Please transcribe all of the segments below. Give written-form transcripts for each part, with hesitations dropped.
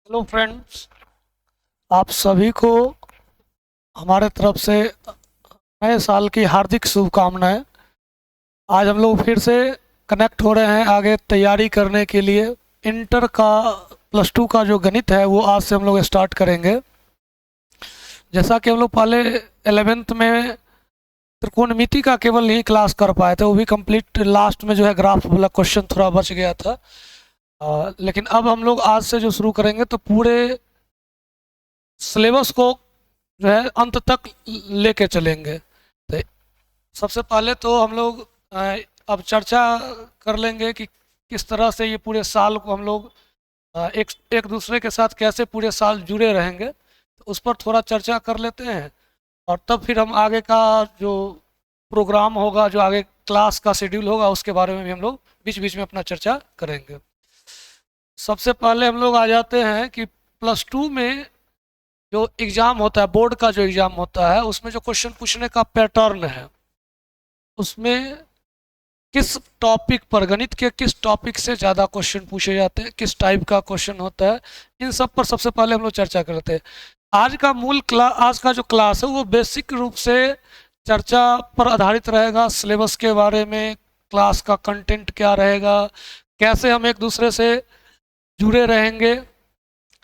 Hello friends, आप सभी को हमारे तरफ से नए साल की हार्दिक शुभकामनाएं। आज हम लोग फिर से कनेक्ट हो रहे हैं आगे तैयारी करने के लिए। इंटर का +2 का जो गणित है वो आज से हम लोग स्टार्ट करेंगे। जैसा कि हम लोग पहले 11th में त्रिकोणमिति का केवल ही क्लास कर पाए थे, वो भी कंप्लीट लास्ट में जो है ग्राफ वाला क्वेश्चन थोड़ा बच गया था। लेकिन अब हम लोग आज से जो शुरू करेंगे तो पूरे सिलेबस को जो है अंत तक लेके चलेंगे। तो सबसे पहले तो हम लोग अब चर्चा कर लेंगे कि किस तरह से ये पूरे साल को हम लोग एक एक दूसरे के साथ कैसे पूरे साल जुड़े रहेंगे, तो उस पर थोड़ा चर्चा कर लेते हैं। और तब फिर हम आगे का जो प्रोग्राम होगा, जो आगे क्लास का शेड्यूल होगा, उसके बारे में भी हम लोग बीच बीच में अपना चर्चा करेंगे। सबसे पहले हम लोग आ जाते हैं कि +2 में जो एग्ज़ाम होता है, बोर्ड का जो एग्ज़ाम होता है, उसमें जो क्वेश्चन पूछने का पैटर्न है, उसमें किस टॉपिक पर, गणित के किस टॉपिक से ज़्यादा क्वेश्चन पूछे जाते हैं, किस टाइप का क्वेश्चन होता है, इन सब पर सबसे पहले हम लोग चर्चा करते हैं। आज का जो क्लास है वो बेसिक रूप से चर्चा पर आधारित रहेगा। सिलेबस के बारे में, क्लास का कंटेंट क्या रहेगा, कैसे हम एक दूसरे से जुड़े रहेंगे,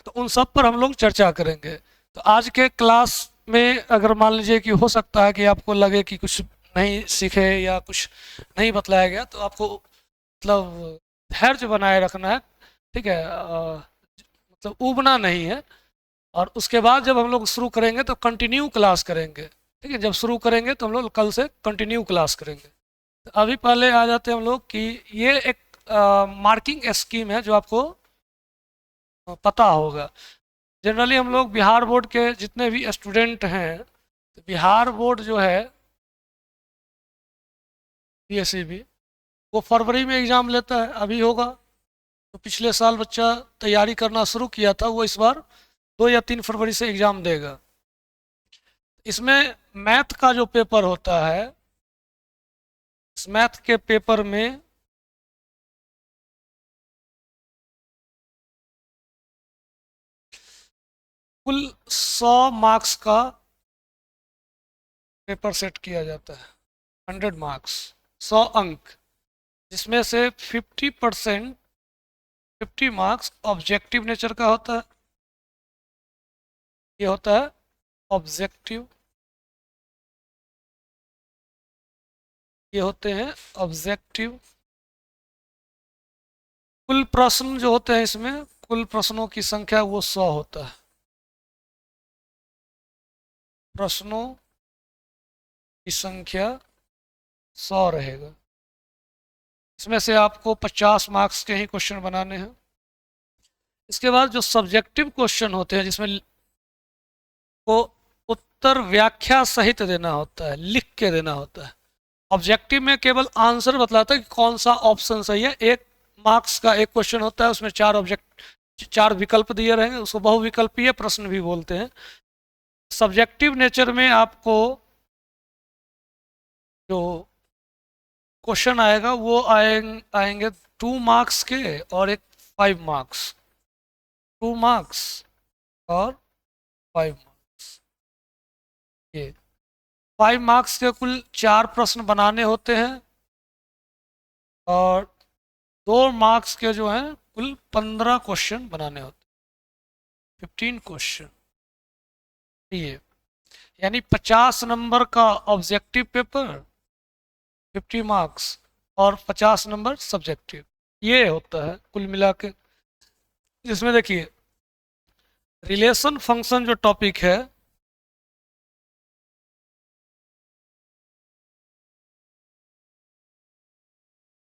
तो उन सब पर हम लोग चर्चा करेंगे। तो आज के क्लास में अगर मान लीजिए कि हो सकता है कि आपको लगे कि कुछ नहीं सीखे या कुछ नहीं बतलाया गया, तो आपको मतलब धैर्य बनाए रखना है। ठीक है, मतलब ऊबना नहीं है। और उसके बाद जब हम लोग शुरू करेंगे तो कंटिन्यू क्लास करेंगे। ठीक है, जब शुरू करेंगे तो हम लोग कल से कंटिन्यू क्लास करेंगे। तो अभी पहले आ जाते हैं हम लोग कि ये एक मार्किंग स्कीम है जो आपको पता होगा। जनरली हम लोग बिहार बोर्ड के जितने भी स्टूडेंट हैं, तो बिहार बोर्ड जो है PSEB, वो फरवरी में एग्ज़ाम लेता है। अभी होगा तो पिछले साल बच्चा तैयारी करना शुरू किया था, वो इस बार 2 या 3 फरवरी से एग्ज़ाम देगा। इसमें मैथ का जो पेपर होता है, इस मैथ के पेपर में कुल 100 मार्क्स का पेपर सेट किया जाता है। 100 मार्क्स, 100 अंक, जिसमें से 50% 50 मार्क्स ऑब्जेक्टिव नेचर का होता है। ये होता है ऑब्जेक्टिव, ये होते हैं ऑब्जेक्टिव। कुल प्रश्न जो होते हैं इसमें, कुल प्रश्नों की संख्या वो 100 होता है। प्रश्नों की संख्या 100 रहेगा। इसमें से आपको 50 मार्क्स के ही क्वेश्चन बनाने हैं। इसके बाद जो सब्जेक्टिव क्वेश्चन होते हैं, जिसमें को उत्तर व्याख्या सहित देना होता है, लिख के देना होता है। ऑब्जेक्टिव में केवल आंसर बतलाता है कि कौन सा ऑप्शन सही है। 1 मार्क्स का एक क्वेश्चन होता है, उसमें 4 विकल्प दिए रहेंगे, उसको बहुविकल्पीय प्रश्न भी बोलते हैं। सब्जेक्टिव नेचर में आपको जो क्वेश्चन आएगा वो आएंगे 2 मार्क्स के और एक 5 मार्क्स। 2 मार्क्स और 5 मार्क्स। ये 5 मार्क्स के कुल 4 प्रश्न बनाने होते हैं, और 2 मार्क्स के जो हैं कुल 15 क्वेश्चन बनाने होते हैं। 15 क्वेश्चन, ये यानी 50 नंबर का ऑब्जेक्टिव पेपर, 50 मार्क्स, और 50 नंबर सब्जेक्टिव। ये होता है कुल मिला के। जिसमें देखिए रिलेशन फंक्शन जो टॉपिक है,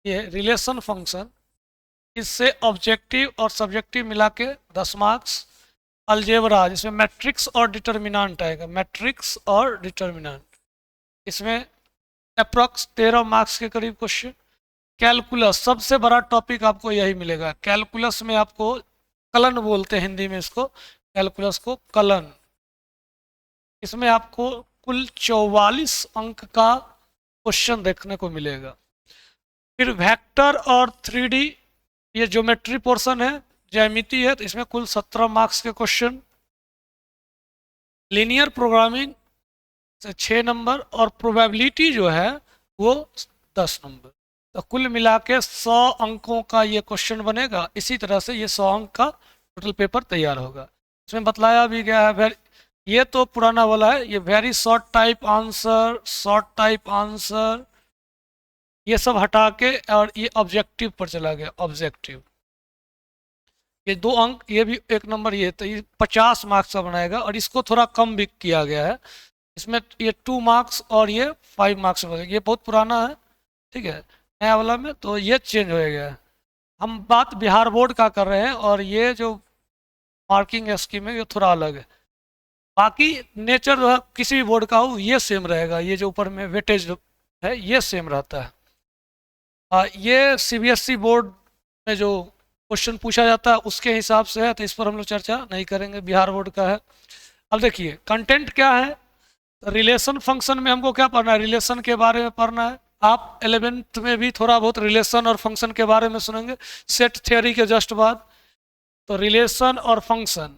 ये रिलेशन फंक्शन, इससे ऑब्जेक्टिव और सब्जेक्टिव मिला के 10 मार्क्स। अलजेब्रा, जिसमें मैट्रिक्स और डिटर्मिनेंट आएगा, मैट्रिक्स और डिटर्मिनेंट, इसमें अप्रॉक्स 13 मार्क्स के करीब क्वेश्चन। कैलकुलस, सबसे बड़ा टॉपिक आपको यही मिलेगा। कैलकुलस में आपको कलन बोलते हैं हिंदी में इसको, कैलकुलस को कलन। इसमें आपको कुल 44 अंक का क्वेश्चन देखने को मिलेगा। फिर वेक्टर और 3D, ये ज्योमेट्री पोर्शन है, ज्यामिति है तो इसमें कुल 17 मार्क्स के क्वेश्चन, लीनियर प्रोग्रामिंग से 6 नंबर और प्रोबेबिलिटी जो है वो 10 नंबर। तो कुल मिला के 100 अंकों का ये क्वेश्चन बनेगा। इसी तरह से ये 100 अंक का टोटल पेपर तैयार होगा। इसमें बतलाया भी गया है, ये तो पुराना वाला है, ये very short type answer, short type answer, ये सब हटा के और ये ऑब्जेक्टिव पर चला गया। ऑब्जेक्टिव ये 2 अंक, ये भी 1 नंबर, ये तो ये 50 मार्क्स का बनाएगा। और इसको थोड़ा कम भी किया गया है, इसमें ये 2 मार्क्स और ये 5 मार्क्स बनेगा। ये बहुत पुराना है, ठीक है, नया वाला में तो ये चेंज हो गया है। हम बात बिहार बोर्ड का कर रहे हैं और ये जो मार्किंग स्कीम है ये थोड़ा अलग है। बाकी नेचर जो है किसी भी बोर्ड का हो ये सेम रहेगा। ये जो ऊपर में वेटेज है ये सेम रहता है। ये सीबीएसई बोर्ड में जो क्वेश्चन पूछा जाता है उसके हिसाब से है, तो इस पर हम लोग चर्चा नहीं करेंगे, बिहार बोर्ड का है। अब देखिए कंटेंट क्या है। रिलेशन फंक्शन में हमको क्या पढ़ना है, रिलेशन के बारे में पढ़ना है। आप 11th में भी थोड़ा बहुत रिलेशन और फंक्शन के बारे में सुनेंगे सेट थ्योरी के जस्ट बाद। तो रिलेशन और फंक्शन,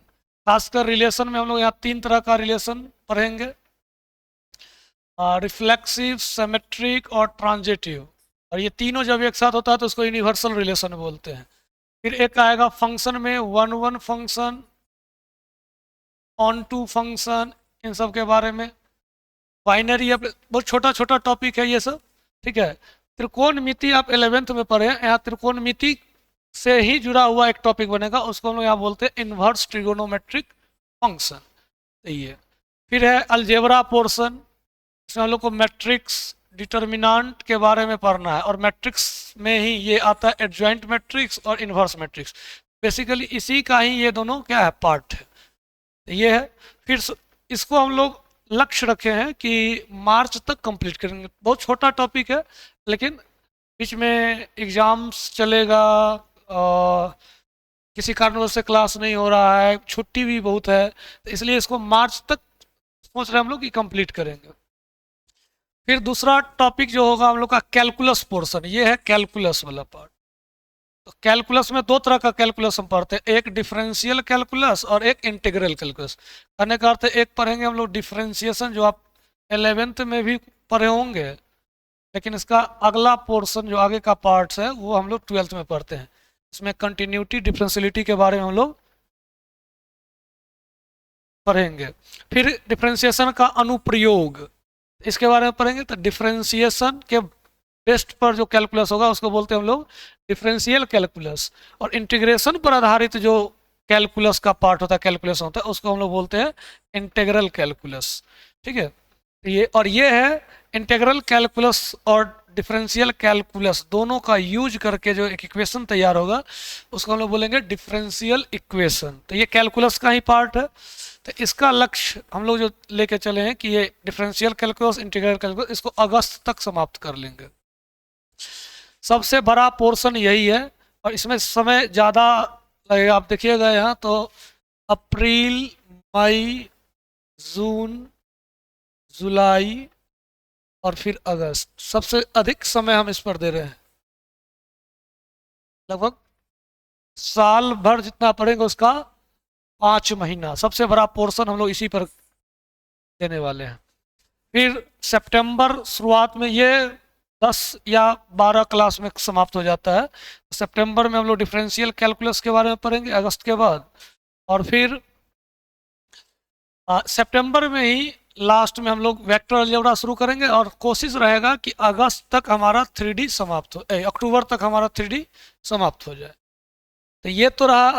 खासकर रिलेशन में हम लोग यहाँ 3 तरह का रिलेशन पढ़ेंगे, रिफ्लेक्सिव, सिमेट्रिक और ट्रांजिटिव। और ये तीनों जब एक साथ होता है तो उसको यूनिवर्सल रिलेशन बोलते हैं। फिर एक आएगा फंक्शन में 1-1 फंक्शन, ऑन टू फंक्शन, इन सब के बारे में। बाइनरी, बहुत छोटा छोटा टॉपिक है ये सब, ठीक है। त्रिकोणमिति आप 11th में पढ़े, यहाँ त्रिकोणमिति से ही जुड़ा हुआ एक टॉपिक बनेगा, उसको हम लोग यहाँ बोलते हैं इन्वर्स ट्रिगोनोमेट्रिक फंक्शन। तो ये फिर है अलजेब्रा पोर्शन, इसमें हम लोग को मैट्रिक्स, डिटर्मिनेंट के बारे में पढ़ना है। और मैट्रिक्स में ही ये आता है एडजॉइंट मैट्रिक्स और इन्वर्स मैट्रिक्स, बेसिकली इसी का ही ये दोनों क्या है, पार्ट है। ये है। फिर इसको हम लोग लक्ष्य रखे हैं कि मार्च तक कंप्लीट करेंगे। बहुत छोटा टॉपिक है लेकिन बीच में एग्ज़ाम्स चलेगा, किसी कारणवश से क्लास नहीं हो रहा है, छुट्टी भी बहुत है, तो इसलिए इसको मार्च तक सोच रहे हैं हम लोग कि कंप्लीट करेंगे। फिर दूसरा टॉपिक जो होगा हम लोग का कैलकुलस पोर्शन, ये है कैलकुलस वाला पार्ट। तो कैलकुलस में 2 तरह का कैलकुलस हम पढ़ते हैं, एक डिफरेंशियल कैलकुलस और एक इंटीग्रल कैलकुलस। कहने का अर्थ है एक पढ़ेंगे हम लोग डिफरेंशिएशन, जो आप 11th में भी पढ़े होंगे, लेकिन इसका अगला पोर्शन जो आगे का पार्ट्स है वो हम लोग 12th में पढ़ते हैं। इसमें कंटिन्यूटी, डिफरेंशियलिटी के बारे में हम लोग पढ़ेंगे। फिर डिफरेंशिएशन का अनुप्रयोग, इसके बारे में पढ़ेंगे। तो डिफरेंशिएशन के बेस्ट पर जो कैलकुलस होगा उसको बोलते हैं हम लोग डिफरेंशियल कैलकुलस। और इंटीग्रेशन पर आधारित जो कैलकुलस का पार्ट होता है, कैलकुलस होता है, उसको हम लोग बोलते हैं इंटीग्रल कैलकुलस, ठीक है। ये है इंटीग्रल कैलकुलस और डिफरेंशियल कैलकुलस दोनों का यूज करके जो एक इक्वेशन तैयार होगा उसको हम लोग बोलेंगे डिफरेंशियल इक्वेशन। तो ये कैलकुलस का ही पार्ट है। तो इसका लक्ष्य हम लोग जो लेके चले हैं कि ये डिफरेंशियल कैलकुलस, इंटीग्रल कैलकुलस, इसको अगस्त तक समाप्त कर लेंगे। सबसे बड़ा पोर्शन यही है और इसमें समय ज़्यादा लगेगा। आप देखिएगा यहाँ तो अप्रैल, मई, जून, जुलाई और फिर अगस्त, सबसे अधिक समय हम इस पर दे रहे हैं। लगभग साल भर जितना पढ़ेंगे उसका 5 महीना, सबसे बड़ा पोर्शन हम लोग इसी पर देने वाले हैं। फिर सितंबर शुरुआत में ये 10 या 12 क्लास में समाप्त हो जाता है। सितंबर में हम लोग डिफरेंशियल कैलकुलस के बारे में पढ़ेंगे अगस्त के बाद। और फिर सितंबर में ही लास्ट में हम लोग वेक्टर अलजेब्रा शुरू करेंगे और कोशिश रहेगा कि अगस्त तक हमारा 3D समाप्त हो, अक्टूबर तक हमारा 3D समाप्त हो जाए। तो ये तो रहा,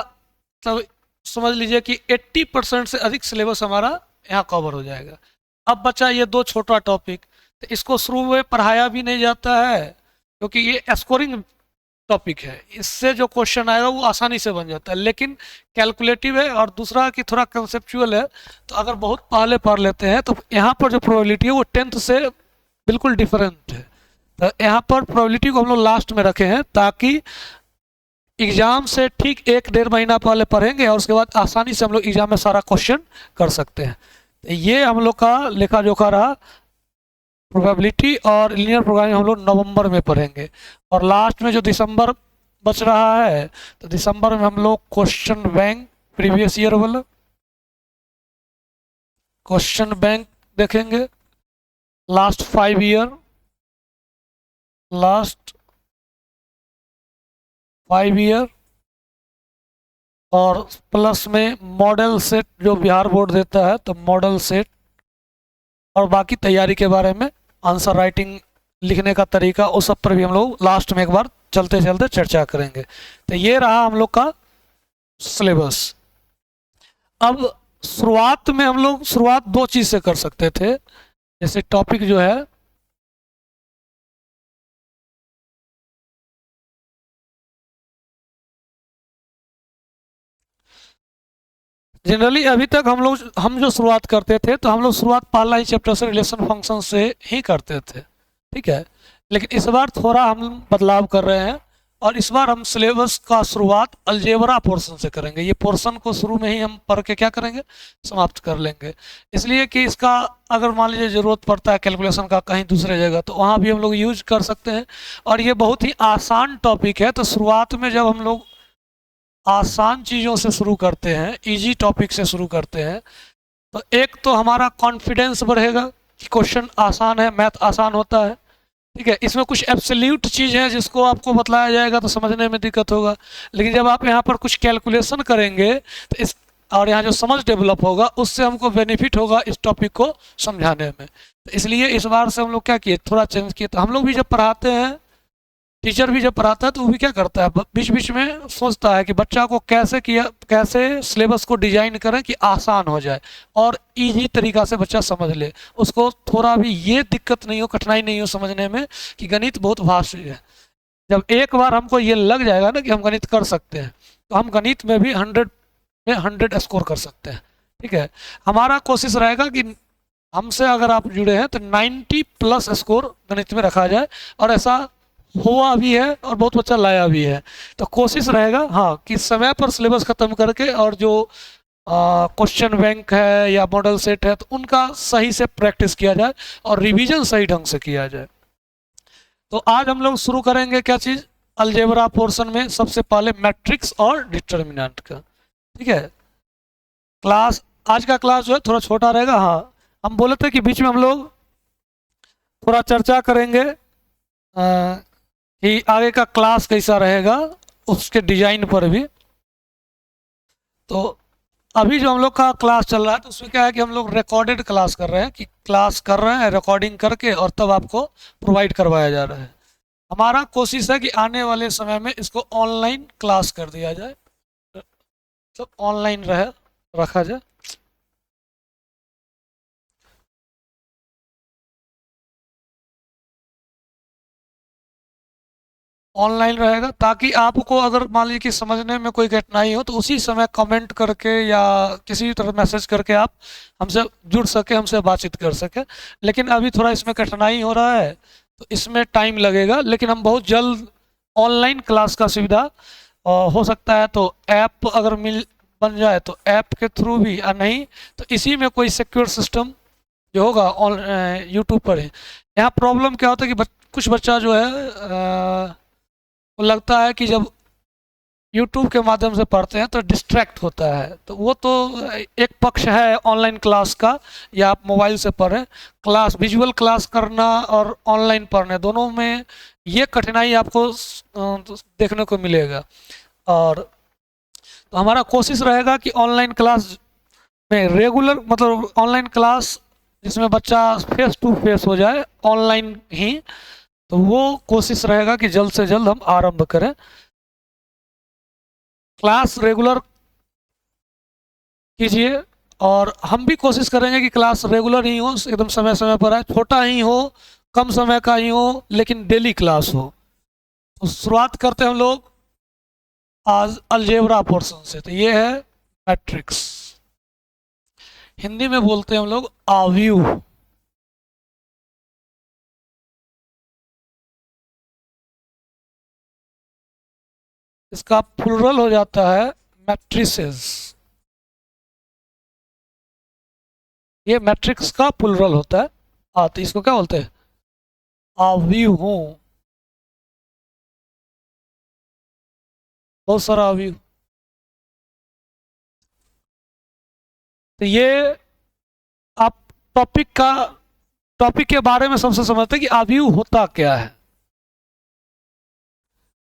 तब समझ लीजिए कि 80% से अधिक सिलेबस हमारा यहाँ कवर हो जाएगा। अब बचा ये 2 छोटा टॉपिक, तो इसको शुरू में पढ़ाया भी नहीं जाता है क्योंकि ये स्कोरिंग टॉपिक है, इससे जो क्वेश्चन आएगा वो आसानी से बन जाता है, लेकिन कैलकुलेटिव है। और दूसरा कि थोड़ा कंसेप्चुअल है, तो अगर बहुत पहले पढ़ लेते हैं तो यहाँ पर जो प्रोबेबिलिटी है वो 10th से बिल्कुल डिफरेंट है। तो यहाँ पर प्रोबेबिलिटी को हम लोग लास्ट में रखे हैं ताकि एग्जाम से ठीक 1-1.5 महीना पहले पढ़ेंगे और उसके बाद आसानी से हम लोग एग्जाम में सारा क्वेश्चन कर सकते हैं। तो ये हम लोग का लेखा जोखा रहा। प्रोबेबिलिटी और लीनियर प्रोग्रामिंग हम लोग नवंबर में पढ़ेंगे और लास्ट में जो दिसंबर बच रहा है तो दिसंबर में हम लोग क्वेश्चन बैंक प्रीवियस ईयर वाला क्वेश्चन बैंक देखेंगे, लास्ट 5 ईयर, लास्ट 5 ईयर, और प्लस में मॉडल सेट जो बिहार बोर्ड देता है तो मॉडल सेट, और बाकी तैयारी के बारे में आंसर राइटिंग लिखने का तरीका, उस सब पर भी हम लोग लास्ट में एक बार चलते चलते चर्चा करेंगे। तो ये रहा हम लोग का सिलेबस। अब शुरुआत में हम लोग शुरुआत दो चीज़ से कर सकते थे, जैसे टॉपिक जो है जनरली अभी तक हम जो शुरुआत करते थे तो हम लोग शुरुआत पहला ही चैप्टर से रिलेशन फंक्शन से ही करते थे, ठीक है। लेकिन इस बार थोड़ा हम बदलाव कर रहे हैं और इस बार हम सिलेबस का शुरुआत अलजेब्रा पोर्शन से करेंगे। ये पोर्शन को शुरू में ही हम पढ़ के क्या करेंगे, समाप्त कर लेंगे। इसलिए कि इसका अगर मान लीजिए ज़रूरत पड़ता है कैलकुलेशन का कहीं दूसरे जगह तो वहाँ भी हम लोग यूज कर सकते हैं। और ये बहुत ही आसान टॉपिक है, तो शुरुआत में जब हम लोग आसान चीज़ों से शुरू करते हैं, इजी टॉपिक से शुरू करते हैं, तो एक तो हमारा कॉन्फिडेंस बढ़ेगा कि क्वेश्चन आसान है, मैथ आसान होता है, ठीक है। इसमें कुछ एब्सोल्यूट चीज़ है जिसको आपको बतलाया जाएगा तो समझने में दिक्कत होगा, लेकिन जब आप यहाँ पर कुछ कैलकुलेशन करेंगे तो इस और यहाँ जो समझ डेवलप होगा उससे हमको बेनिफिट होगा इस टॉपिक को समझाने में। तो इसलिए इस बार से हम लोग क्या किए, थोड़ा चेंज किए। तो हम लोग भी जब पढ़ाते हैं, टीचर भी जब पढ़ाता है तो वो भी क्या करता है, बीच बीच में सोचता है कि बच्चा को कैसे सिलेबस को डिजाइन करें कि आसान हो जाए और इजी तरीका से बच्चा समझ ले, उसको थोड़ा भी ये दिक्कत नहीं हो, कठिनाई नहीं हो समझने में कि गणित बहुत वास्ट है। जब एक बार हमको ये लग जाएगा ना कि हम गणित कर सकते हैं तो हम गणित में भी 100 स्कोर कर सकते हैं, ठीक है। हमारा कोशिश रहेगा कि हमसे अगर आप जुड़े हैं तो 90+ स्कोर गणित में रखा जाए, और ऐसा हुआ भी है और बहुत बच्चा लाया भी है। तो कोशिश रहेगा हाँ कि समय पर सिलेबस ख़त्म करके और जो क्वेश्चन बैंक है या मॉडल सेट है तो उनका सही से प्रैक्टिस किया जाए और रिवीजन सही ढंग से किया जाए। तो आज हम लोग शुरू करेंगे क्या चीज़, अलजेब्रा पोर्शन में सबसे पहले मैट्रिक्स और डिटर्मिनेंट का, ठीक है। क्लास आज का क्लास जो है थोड़ा छोटा रहेगा। हाँ, हम बोले थे कि बीच में हम लोग थोड़ा चर्चा करेंगे कि आगे का क्लास कैसा रहेगा, उसके डिजाइन पर भी। तो अभी जो हम लोग का क्लास चल रहा है तो उसमें क्या है कि हम लोग रिकॉर्डेड क्लास कर रहे हैं, कि क्लास कर रहे हैं रिकॉर्डिंग करके और तब आपको प्रोवाइड करवाया जा रहा है। हमारा कोशिश है कि आने वाले समय में इसको ऑनलाइन क्लास कर दिया जाए, तो ऑनलाइन रखा जाए। ऑनलाइन रहेगा ताकि आपको अगर मान लीजिए कि समझने में कोई कठिनाई हो तो उसी समय कमेंट करके या किसी भी तरह मैसेज करके आप हमसे जुड़ सके, हमसे बातचीत कर सके। लेकिन अभी थोड़ा इसमें कठिनाई हो रहा है तो इसमें टाइम लगेगा, लेकिन हम बहुत जल्द ऑनलाइन क्लास का सुविधा हो सकता है तो ऐप अगर बन जाए तो ऐप के थ्रू भी, या नहीं तो इसी में कोई सिक्योर सिस्टम जो होगा यूट्यूब पर है। यहाँ प्रॉब्लम क्या होता है कि कुछ बच्चा जो है वो लगता है कि जब यूट्यूब के माध्यम से पढ़ते हैं तो डिस्ट्रैक्ट होता है, तो वो तो एक पक्ष है ऑनलाइन क्लास का, या आप मोबाइल से पढ़ें। क्लास विजुअल क्लास करना और ऑनलाइन पढ़ने दोनों में ये कठिनाई आपको देखने को मिलेगा। और तो हमारा कोशिश रहेगा कि ऑनलाइन क्लास में रेगुलर मतलब ऑनलाइन क्लास जिसमें बच्चा फेस टू फेस हो जाए ऑनलाइन ही, तो वो कोशिश रहेगा कि जल्द से जल्द हम आरंभ करें। क्लास रेगुलर कीजिए और हम भी कोशिश करेंगे कि क्लास रेगुलर ही हो, एकदम समय समय पर आए, छोटा ही हो, कम समय का ही हो, लेकिन डेली क्लास हो। तो शुरुआत करते हैं हम लोग आज अलजेब्रा पोर्शन से। तो ये है मैट्रिक्स, हिंदी में बोलते हैं हम लोग आव्यूह। इसका प्लुरल हो जाता है मैट्रिसेस। ये मैट्रिक्स का प्लुरल होता है। तो इसको क्या बोलते हैं, आव्यूहों। बहुत सारा अवयव। तो ये आप टॉपिक का टॉपिक के बारे में सबसे समझते हैं कि अवयव होता क्या है।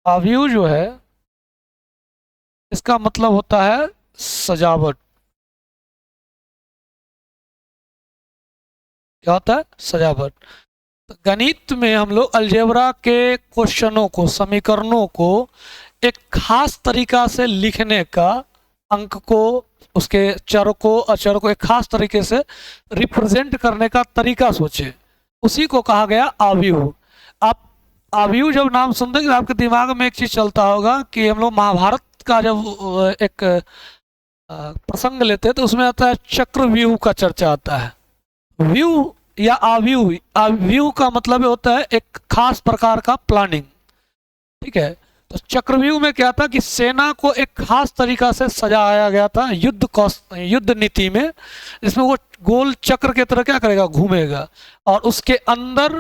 अवयव जो है इसका मतलब होता है सजावट। क्या होता है? सजावट। तो गणित में हम लोग अलजेब्रा के क्वेश्चनों को, समीकरणों को एक खास तरीका से लिखने का, अंक को, उसके चर को, अचर को एक खास तरीके से रिप्रेजेंट करने का तरीका सोचे, उसी को कहा गया अवयव। आप अवयव जब नाम सुनते हैं तो आपके दिमाग में एक चीज चलता होगा कि हम लोग महाभारत का जब एक प्रसंग लेते हैं तो उसमें आता है चक्रव्यूह का चर्चा आता है। व्यू या अव्यू, अव्यू का मतलब होता है एक खास प्रकार का प्लानिंग। ठीक है। तो चक्रव्यूह में क्या था कि सेना को एक खास तरीका से सजाया गया था युद्ध नीति में, जिसमें वो गोल चक्र की तरह क्या करेगा, घूमेगा, और उसके अंदर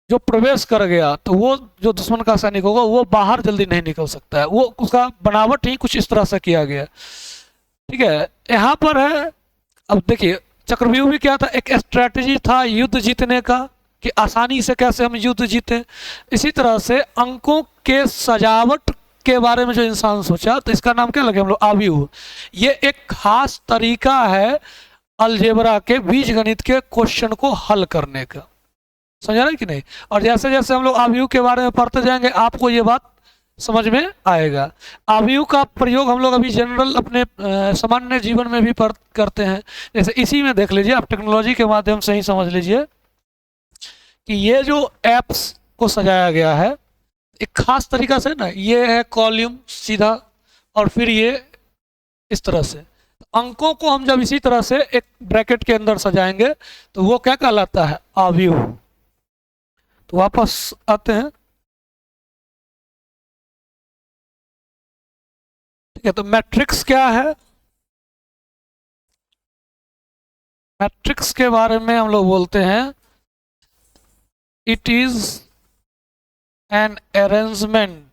जो प्रवेश कर गया तो वो जो दुश्मन का सैनिक होगा वो बाहर जल्दी नहीं निकल सकता है। वो उसका बनावट ही कुछ इस तरह से किया गया। ठीक है। यहाँ पर है, अब देखिए चक्रव्यूह भी क्या था, एक स्ट्रेटजी था युद्ध जीतने का, कि आसानी से कैसे हम युद्ध जीते। इसी तरह से अंकों के सजावट के बारे में जो इंसान सोचा तो इसका नाम क्या लगे हम लोग, अवयव। ये एक खास तरीका है अलजेब्रा के बीजगणित के क्वेश्चन को हल करने का। समझ रहे कि नहीं? और जैसे जैसे हम लोग अवयव के बारे में पढ़ते जाएंगे आपको ये बात समझ में आएगा। अवयव का प्रयोग हम लोग अभी जनरल अपने सामान्य जीवन में भी करते हैं। जैसे इसी में देख लीजिए, आप टेक्नोलॉजी के माध्यम से ही समझ लीजिए कि ये जो एप्स को सजाया गया है एक खास तरीका से ना, ये है कॉलम सीधा, और फिर ये इस तरह से। अंकों को हम जब इसी तरह से एक ब्रैकेट के अंदर सजाएंगे तो वो क्या कहलाता है, अवयव। तो वापस आते हैं। ठीक है। तो मैट्रिक्स क्या है? मैट्रिक्स के बारे में हम लोग बोलते हैं, it is an arrangement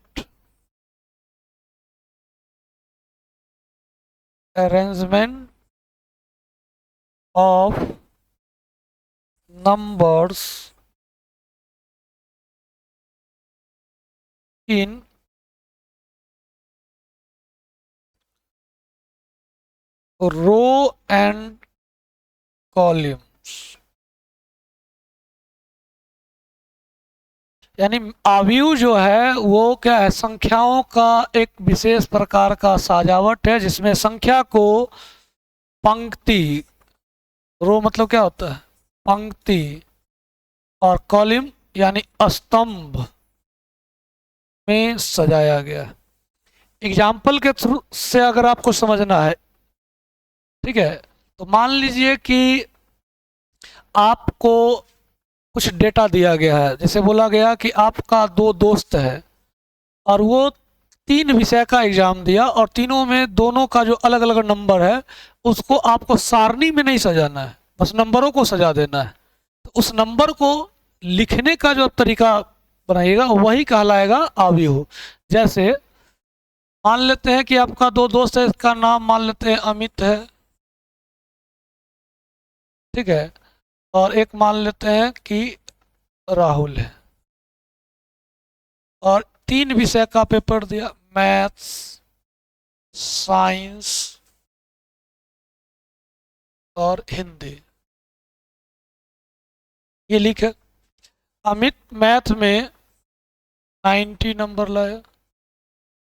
of numbers in row and columns. यानी अवयव जो है वो क्या है, संख्याओं का एक विशेष प्रकार का सजावट है जिसमें संख्या को पंक्ति, रो मतलब क्या होता है, पंक्ति, और कॉलम यानी स्तंभ में सजाया गया। एग्जाम्पल के थ्रू से अगर आपको समझना है, ठीक है, तो मान लीजिए कि आपको कुछ डेटा दिया गया है। जैसे बोला गया कि आपका दो दोस्त है और वो 3 विषय का एग्जाम दिया और तीनों में दोनों का जो अलग अलग नंबर है उसको आपको सारणी में नहीं सजाना है, बस नंबरों को सजा देना है। तो उस नंबर को लिखने का जो तरीका बनाइएगा वही कहलाएगा अवयव। जैसे मान लेते हैं कि आपका दो दोस्त है, इसका नाम मान लेते हैं अमित है, ठीक है, और एक मान लेते हैं कि राहुल है, और 3 विषय का पेपर दिया, मैथ्स, साइंस और हिंदी। ये लिखे, अमित मैथ में 90 नंबर लाया,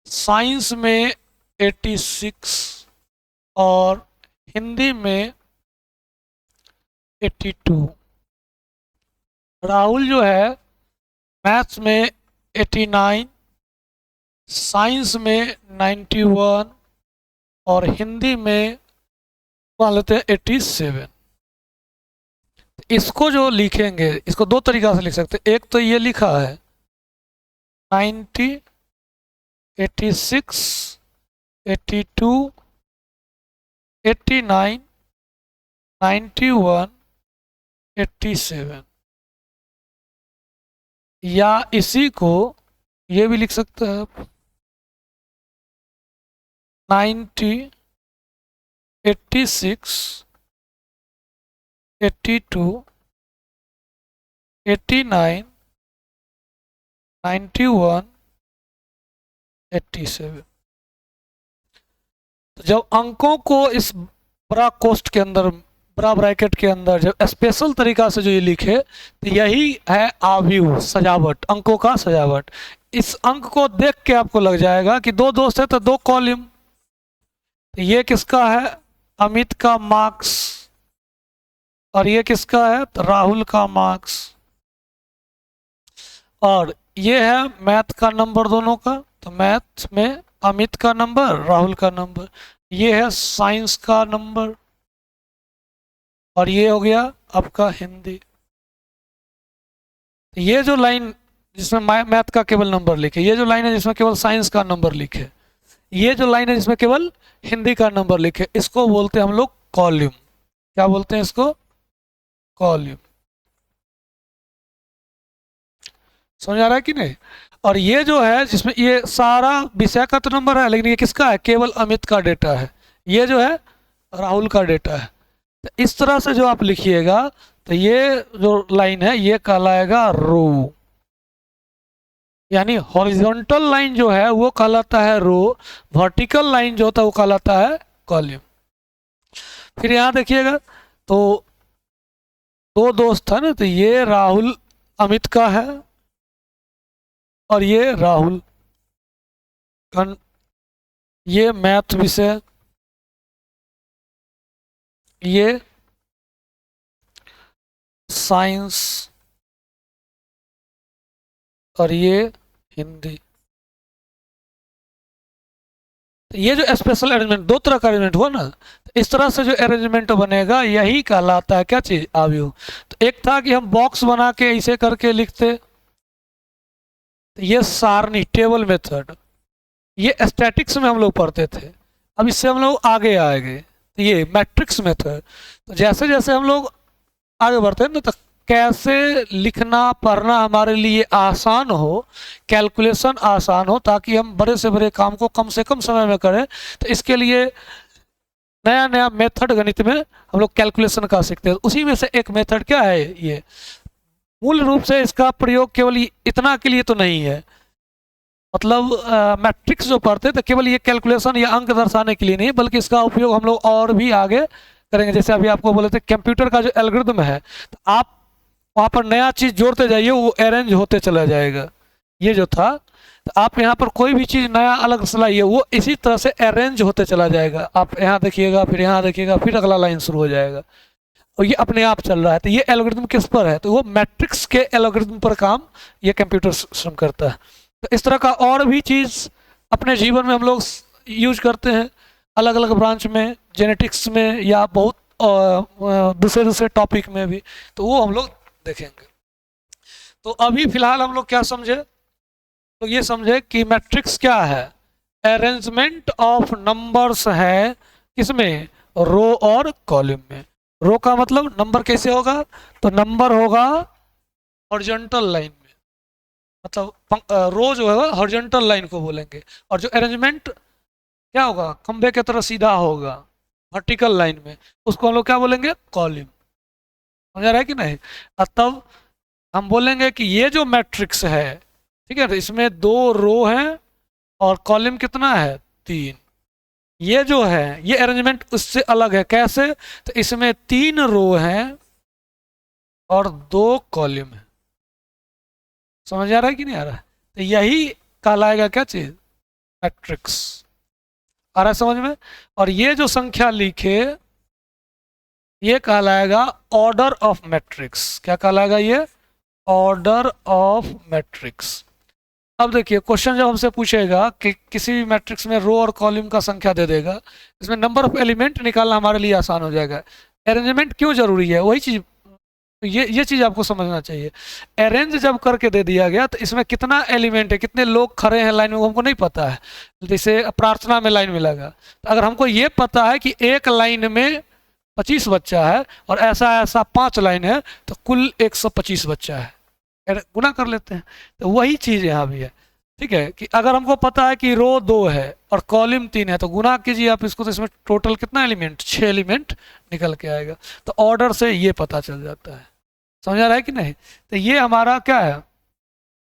साइंस में 86 और हिंदी में 82। राहुल जो है मैथ्स में 89, साइंस में 91 और हिंदी में मान लेते हैं 87। इसको जो लिखेंगे इसको दो तरीका से लिख सकते हैं। एक तो ये लिखा है 90, 86, 82, 89, 91, 87, या इसी को ये भी लिख सकते हैं आप 90, 86, 82, 89, 91, 87। तो जब अंकों को इस बड़ा कोष्ठ के अंदर, बड़ा ब्रैकेट के अंदर जब स्पेशल तरीका से जो ये लिखे, तो यही है आव्यूह, सजावट, अंकों का सजावट। इस अंक को देख के आपको लग जाएगा कि दो दोस्त है तो दो कॉलम। तो ये किसका है? अमित का मार्क्स। और ये किसका है? तो राहुल का मार्क्स। और ये है मैथ का नंबर दोनों का, तो मैथ में अमित का नंबर, राहुल का नंबर। ये है साइंस का नंबर। और ये हो गया आपका हिंदी। ये जो लाइन जिसमें मैथ का केवल नंबर लिखे, ये जो लाइन है जिसमें केवल साइंस का नंबर लिखे, ये जो लाइन है जिसमें केवल हिंदी का नंबर लिखे, इसको बोलते हैं हम लोग कॉलम। क्या बोलते हैं इसको? कॉलम। समझ आ रहा है कि नहीं? और ये जो है जिसमें ये सारा विषय का तो नंबर है, लेकिन ये किसका है? केवल अमित का डेटा है। ये जो है राहुल का डेटा है। तो इस तरह से जो आप लिखिएगा, तो ये जो लाइन है ये कहलाएगा रो। यानी हॉरिजॉन्टल लाइन जो है वो कहलाता है रो, वर्टिकल लाइन जो होता है वो कहलाता है कॉलम। फिर यहाँ देखिएगा, तो दो दोस्त है ना, तो ये राहुल अमित का है और ये राहुल का, ये मैथ विषय, ये साइंस और ये हिंदी। ये जो स्पेशल अरेंजमेंट, दो तरह का अरेंजमेंट हुआ ना, इस तरह से जो अरेंजमेंट बनेगा यही कहलाता है क्या चीज? आव्यूह। तो एक था कि हम बॉक्स बना के ऐसे करके लिखते, तो ये सारणी, टेबल मेथड, ये स्टैटिक्स में हम लोग पढ़ते थे। अब इससे हम लोग आगे आएंगे, तो ये मैट्रिक्स मेथड। तो जैसे जैसे हम लोग आगे बढ़ते हैं ना, तो कैसे लिखना पढ़ना हमारे लिए आसान हो, कैलकुलेशन आसान हो, ताकि हम बड़े से बड़े काम को कम से कम समय में करें। तो इसके लिए नया नया मेथड गणित में हम लोग कैलकुलेशन का सीखते हैं। उसी में से एक मेथड क्या है? ये मूल रूप से इसका प्रयोग केवल इतना के लिए तो नहीं है, मतलब मैट्रिक्स जो पढ़ते हैं तो केवल ये कैलकुलेशन या अंक दर्शाने के लिए नहीं, बल्कि इसका उपयोग हम लोग और भी आगे करेंगे। जैसे अभी आपको बोले थे कंप्यूटर का जो एल्गोरिथम है, तो आप वहाँ पर नया चीज़ जोड़ते जाइए, वो अरेंज होते चला जाएगा। ये जो था, तो आप यहाँ पर कोई भी चीज़ नया अलग से लाइए, वो इसी तरह से अरेंज होते चला जाएगा। आप यहाँ देखिएगा, फिर यहाँ देखिएगा, फिर अगला लाइन शुरू हो जाएगा, और ये अपने आप चल रहा है। तो ये एल्गोरिथम किस पर है? तो वो मैट्रिक्स के एल्गोरिथम पर काम ये कंप्यूटर सिस्टम करता है। तो इस तरह का और भी चीज़ अपने जीवन में हम लोग यूज करते हैं, अलग अलग ब्रांच में, जेनेटिक्स में, या बहुत दूसरे दूसरे टॉपिक में भी, तो वो हम लोग देखेंगे। तो अभी फिलहाल हम लोग क्या समझे? तो ये समझे कि मैट्रिक्स क्या है? अरेंजमेंट ऑफ नंबर्स है, किसमें? रो और कॉलम में। रो का मतलब नंबर कैसे होगा? तो नंबर होगा हॉरिजॉन्टल लाइन में, मतलब रो जो है हॉरिजॉन्टल लाइन को बोलेंगे, और जो अरेंजमेंट क्या होगा? खंबे की तरह सीधा होगा वर्टिकल लाइन में, उसको हम लोग क्या बोलेंगे? कॉलम। समझ रहा है कि नहीं? तब हम बोलेंगे कि ये जो मैट्रिक्स है, ठीक है, तो इसमें दो रो हैं और कॉलम कितना है? 3। ये जो है ये अरेंजमेंट उससे अलग है। कैसे? तो इसमें 3 रो हैं और 2 कॉलम है। समझ आ रहा है कि नहीं आ रहा है? तो यही कहलाएगा क्या चीज? मैट्रिक्स। आ रहा है समझ में? और ये जो संख्या लिखे, ये कहलाएगा ऑर्डर ऑफ मैट्रिक्स। क्या कहलाएगा ये? Order of matrix. अब देखिए, क्वेश्चन जब हमसे पूछेगा कि किसी भी मैट्रिक्स में रो और कॉलम का संख्या दे देगा, इसमें नंबर ऑफ एलिमेंट निकालना हमारे लिए आसान हो जाएगा। अरेंजमेंट क्यों जरूरी है? वही चीज, ये चीज आपको समझना चाहिए। अरेंज जब करके दे दिया गया, तो इसमें कितना एलिमेंट है, कितने लोग खड़े हैं लाइन में, वो हमको नहीं पता है। जैसे प्रार्थना में लाइन मिलेगा, तो अगर हमको ये पता है कि एक लाइन में 25 बच्चा है और ऐसा ऐसा 5 लाइन है, तो कुल 125 बच्चा है, गुना कर लेते हैं। तो वही चीज़ यहाँ भी है। ठीक है, कि अगर हमको पता है कि रो 2 है और कॉलम 3 है तो गुना कीजिए आप इसको, तो इसमें टोटल कितना एलिमेंट, 6 एलिमेंट निकल के आएगा। तो ऑर्डर से ये पता चल जाता है। समझ आ रहा है कि नहीं? तो ये हमारा क्या है,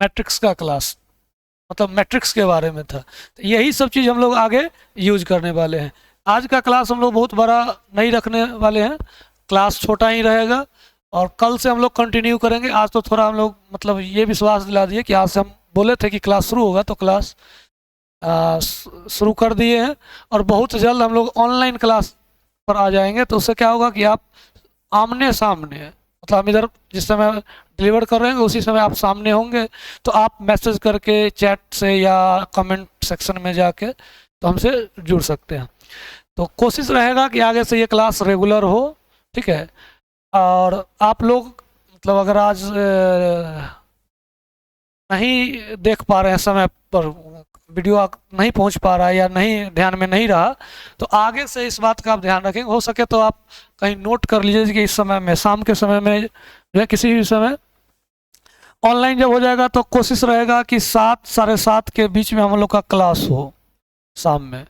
मैट्रिक्स का क्लास, मतलब मैट्रिक्स के बारे में था। तो यही सब चीज़ हम लोग आगे यूज करने वाले हैं। आज का क्लास हम लोग बहुत बड़ा नहीं रखने वाले हैं, क्लास छोटा ही रहेगा और कल से हम लोग कंटिन्यू करेंगे। आज तो थोड़ा हम लोग मतलब ये विश्वास दिला दिए कि आज से हम बोले थे कि क्लास शुरू होगा, तो क्लास शुरू कर दिए हैं और बहुत जल्द हम लोग ऑनलाइन क्लास पर आ जाएंगे। तो उससे क्या होगा कि आप आमने सामने, मतलब हम इधर जिस समय डिलीवर कर रहे हैं उसी समय आप सामने होंगे, तो आप मैसेज करके चैट से या कमेंट सेक्शन में जाके तो हमसे जुड़ सकते हैं। तो कोशिश रहेगा कि आगे से ये क्लास रेगुलर हो, ठीक है। और आप लोग मतलब अगर आज नहीं देख पा रहे हैं समय पर, वीडियो नहीं पहुंच पा रहा है या नहीं ध्यान में नहीं रहा, तो आगे से इस बात का आप ध्यान रखेंगे। हो सके तो आप कहीं नोट कर लीजिए कि इस समय में, शाम के समय में जो है, किसी भी समय ऑनलाइन जब हो जाएगा तो कोशिश रहेगा कि 7 साढ़े 7 के बीच में हम लोग का क्लास हो शाम में,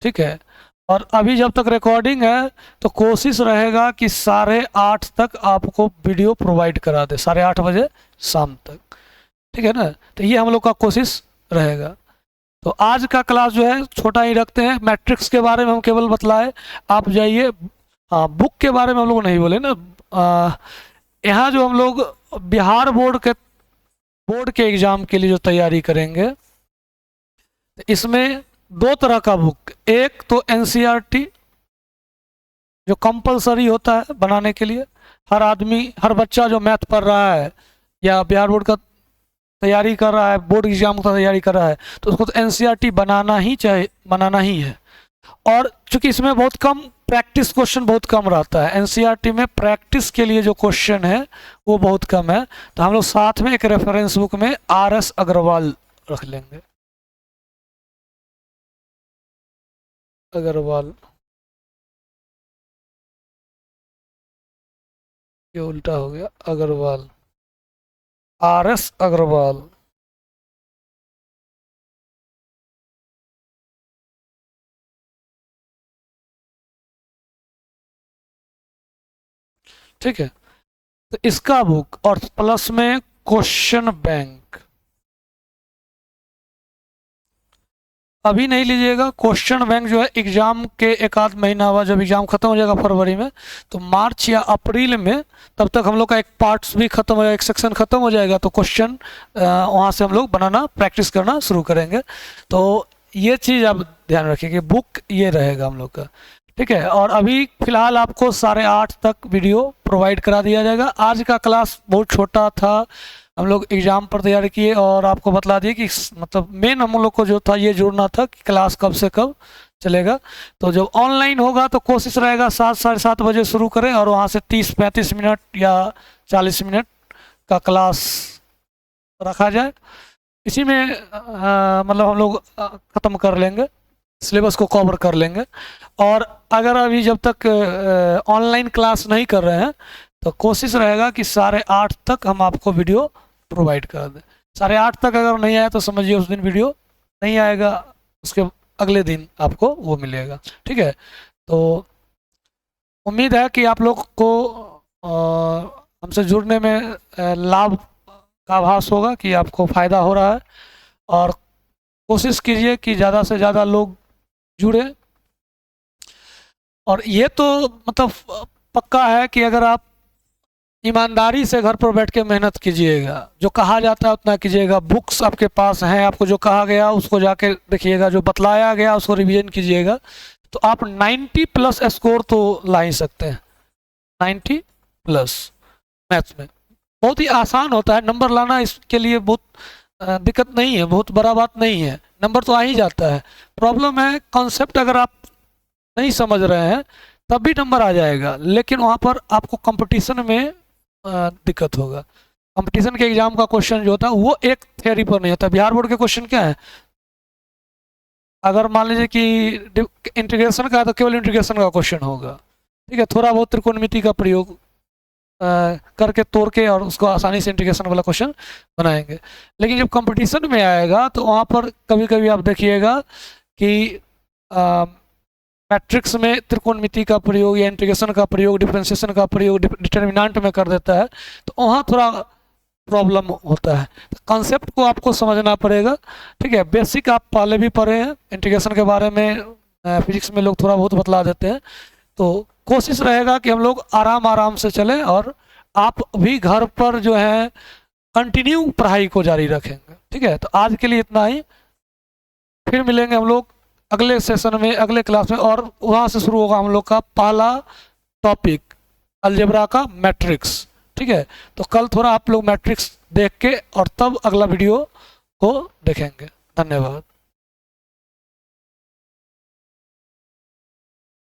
ठीक है। और अभी जब तक रिकॉर्डिंग है तो कोशिश रहेगा कि 8:30 तक आपको वीडियो प्रोवाइड करा दे, 8:30 बजे शाम तक, ठीक है ना। तो ये हम लोग का कोशिश रहेगा। तो आज का क्लास जो है छोटा ही रखते हैं, मैट्रिक्स के बारे में हम केवल बतलाए। आप जाइए, हाँ बुक के बारे में हम लोग नहीं बोले ना। यहाँ जो हम लोग बिहार बोर्ड के एग्ज़ाम के लिए जो तैयारी करेंगे, इसमें 2 तरह का बुक, एक तो एनसीईआरटी जो कंपलसरी होता है बनाने के लिए, हर आदमी, हर बच्चा जो मैथ पढ़ रहा है या बिहार बोर्ड का तैयारी कर रहा है, बोर्ड एग्जाम का तैयारी कर रहा है, तो उसको तो एनसीईआरटी बनाना ही है। और चूंकि इसमें बहुत कम प्रैक्टिस क्वेश्चन बहुत कम रहता है, एनसीईआरटी में प्रैक्टिस के लिए जो क्वेश्चन है वो बहुत कम है, तो हम लोग साथ में एक रेफरेंस बुक में RS अग्रवाल रख लेंगे। अग्रवाल, ये उल्टा हो गया, अग्रवाल, RS अग्रवाल। ठीक है, तो इसका बुक और प्लस में क्वेश्चन बैंक अभी नहीं लीजिएगा। क्वेश्चन बैंक जो है एग्जाम के एक आध महीना बाद, जब एग्जाम खत्म हो जाएगा फरवरी में, तो मार्च या अप्रैल में, तब तक हम लोग का एक पार्ट्स भी खत्म हो जाएगा, एक सेक्शन खत्म हो जाएगा, तो क्वेश्चन वहाँ से हम लोग बनाना, प्रैक्टिस करना शुरू करेंगे। तो ये चीज़ आप ध्यान रखिए कि बुक ये रहेगा हम लोग का, ठीक है। और अभी फिलहाल आपको 8:30 तक वीडियो प्रोवाइड करा दिया जाएगा। आज का क्लास बहुत छोटा था, हम लोग एग्ज़ाम पर तैयारी किए और आपको बतला दिए कि मतलब मेन हम लोग को जो था ये जोड़ना था कि क्लास कब से कब चलेगा। तो जब ऑनलाइन होगा तो कोशिश रहेगा 7 साढ़े 7 बजे शुरू करें और वहाँ से 30-35 मिनट या 40 मिनट का क्लास रखा जाए। इसी में मतलब हम लोग ख़त्म कर लेंगे, सिलेबस को कवर कर लेंगे। और अगर अभी जब तक ऑनलाइन क्लास नहीं कर रहे हैं तो कोशिश रहेगा कि 8:30 तक हम आपको वीडियो प्रोवाइड कर दें। 8:30 तक अगर नहीं आया तो समझिए उस दिन वीडियो नहीं आएगा, उसके अगले दिन आपको वो मिलेगा, ठीक है। तो उम्मीद है कि आप लोग को हमसे जुड़ने में लाभ का आभास होगा कि आपको फ़ायदा हो रहा है। और कोशिश कीजिए कि ज़्यादा से ज़्यादा लोग जुड़े। और ये तो मतलब पक्का है कि अगर आप ईमानदारी से घर पर बैठ के मेहनत कीजिएगा, जो कहा जाता है उतना कीजिएगा, बुक्स आपके पास हैं, आपको जो कहा गया उसको जाके देखिएगा, जो बतलाया गया उसको रिवीजन कीजिएगा, तो आप 90+ स्कोर तो ला ही सकते हैं। 90+ मैथ्स में बहुत ही आसान होता है, नंबर लाना इसके लिए बहुत दिक्कत नहीं है, बहुत बड़ा बात नहीं है, नंबर तो आ ही जाता है। प्रॉब्लम है कॉन्सेप्ट अगर आप नहीं समझ रहे हैं तब भी नंबर आ जाएगा, लेकिन वहाँ पर आपको कंपटीशन में दिक्कत होगा। कंपटीशन के एग्जाम का क्वेश्चन जो होता है वो एक थ्योरी पर नहीं होता। बिहार बोर्ड के क्वेश्चन क्या है, अगर मान लीजिए कि इंटीग्रेशन का है तो केवल इंटीग्रेशन का क्वेश्चन होगा, ठीक है, थोड़ा बहुत त्रिकोणमिति का प्रयोग करके तोड़ के और उसको आसानी से इंटीग्रेशन वाला क्वेश्चन बनाएंगे। लेकिन जब कंपटीशन में आएगा तो वहाँ पर कभी कभी आप देखिएगा कि मैट्रिक्स में त्रिकोणमिति का प्रयोग या इंटीग्रेशन का प्रयोग, डिफरेंशिएशन का प्रयोग डिटर्मिनेंट में कर देता है, तो वहाँ थोड़ा प्रॉब्लम होता है। तो कॉन्सेप्ट को आपको समझना पड़ेगा, ठीक है। बेसिक आप पहले भी पढ़े हैं इंटीग्रेशन के बारे में, फिजिक्स में लोग थोड़ा बहुत बतला देते हैं। तो कोशिश रहेगा कि हम लोग आराम आराम से चलें और आप भी घर पर जो है कंटिन्यू पढ़ाई को जारी रखेंगे, ठीक है। तो आज के लिए इतना ही, फिर मिलेंगे हम लोग अगले सेशन में, अगले क्लास में, और वहाँ से शुरू होगा हम लोग का पहला टॉपिक अलजेब्रा का मैट्रिक्स, ठीक है। तो कल थोड़ा आप लोग मैट्रिक्स देख के और तब अगला वीडियो को देखेंगे। धन्यवाद।